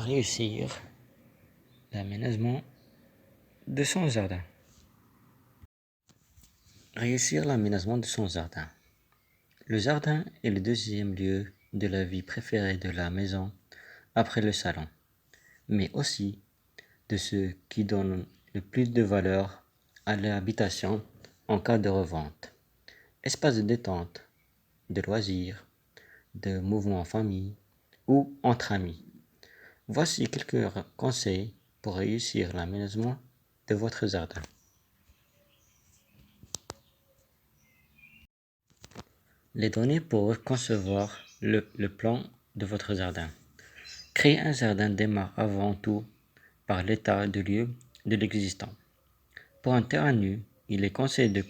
réussir l'aménagement de son jardin. Réussir l'aménagement de son jardin. Le jardin est le deuxième lieu de la vie préférée de la maison après le salon, mais aussi de ce qui donne le plus de valeur à l'habitation en cas de revente. Espace de détente, de loisirs, de mouvements en famille ou entre amis. Voici quelques conseils pour réussir l'aménagement de votre jardin. Les données pour concevoir le plan de votre jardin. Créer un jardin démarre avant tout par l'état de lieu de l'existant. Pour un terrain nu, il est conseillé de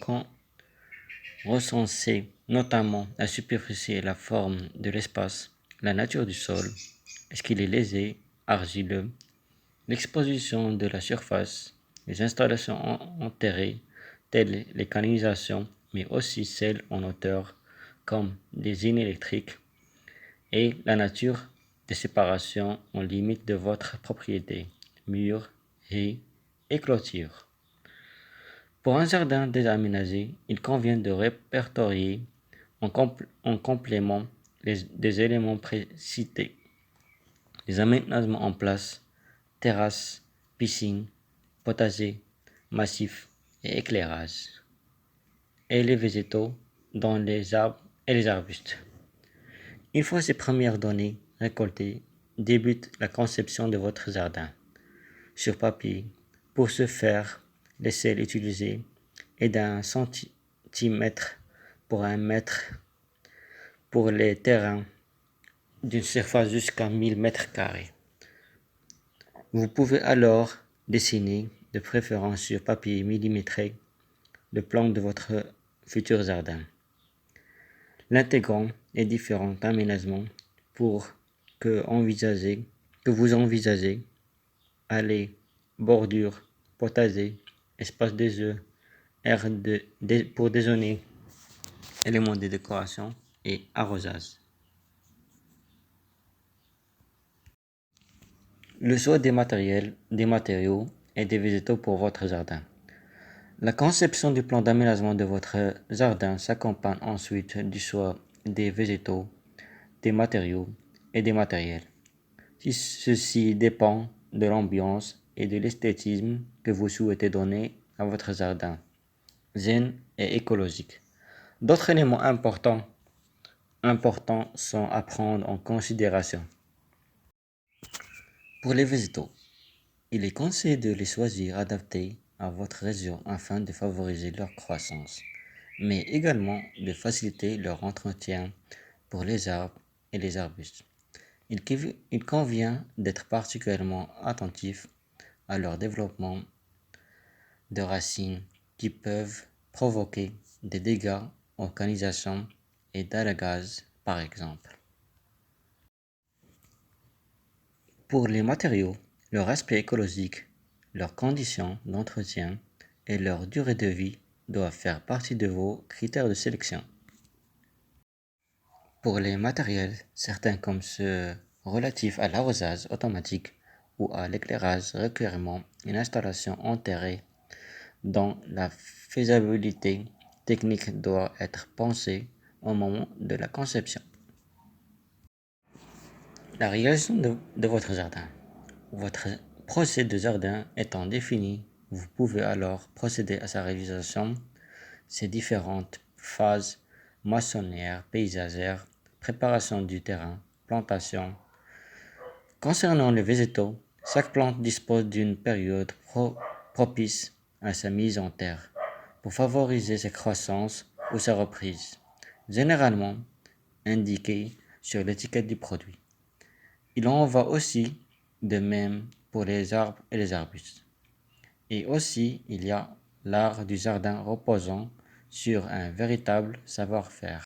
recenser notamment la superficie et la forme de l'espace, la nature du sol, est-ce qu'il est lésé, argileux, l'exposition de la surface, les installations enterrées, telles les canalisations, mais aussi celles en hauteur, comme des lignes électriques, et la nature des séparations en limite de votre propriété, murs, haies et clôtures. Pour un jardin désaménagé, il convient de répertorier en complément des éléments précités. Les aménagements en place, terrasses, piscines, potagers, massifs et éclairage. Et les végétaux, dont les arbres et les arbustes. Une fois ces premières données récoltées, débute la conception de votre jardin. Sur papier, pour ce faire, l'échelle utilisée est d'un centimètre pour 1 mètre pour les terrains d'une surface jusqu'à 1000 mètres carrés. Vous pouvez alors dessiner, de préférence sur papier millimétré, le plan de votre futur jardin, l'intégrant les différents aménagements pour que vous envisagez allées, bordures, potager, espace des œufs, aire pour déjeuner, éléments de décoration et arrosage. Le choix des matériaux et des végétaux pour votre jardin. La conception du plan d'aménagement de votre jardin s'accompagne ensuite du choix des végétaux, des matériaux et des matériels. Ceci dépend de l'ambiance et de l'esthétisme que vous souhaitez donner à votre jardin, zen et écologique. D'autres éléments importants sont à prendre en considération. Pour les végétaux, il est conseillé de les choisir adaptés à votre région afin de favoriser leur croissance, mais également de faciliter leur entretien pour les arbres et les arbustes. Il convient d'être particulièrement attentif à leur développement de racines qui peuvent provoquer des dégâts en canalisation et d'algage par exemple. Pour les matériaux, leur aspect écologique, leurs conditions d'entretien et leur durée de vie doivent faire partie de vos critères de sélection. Pour les matériels, certains comme ceux relatifs à l'arrosage automatique ou à l'éclairage requièrent une installation enterrée dont la faisabilité technique doit être pensée au moment de la conception. La réalisation de votre jardin. Votre projet de jardin étant défini, vous pouvez alors procéder à sa réalisation. Ces différentes phases moissonnière, paysagère, préparation du terrain, plantation. Concernant les végétaux, chaque plante dispose d'une période propice à sa mise en terre pour favoriser sa croissance ou sa reprise, généralement indiquée sur l'étiquette du produit. Il en va aussi de même pour les arbres et les arbustes. Et aussi, il y a l'art du jardin reposant sur un véritable savoir-faire.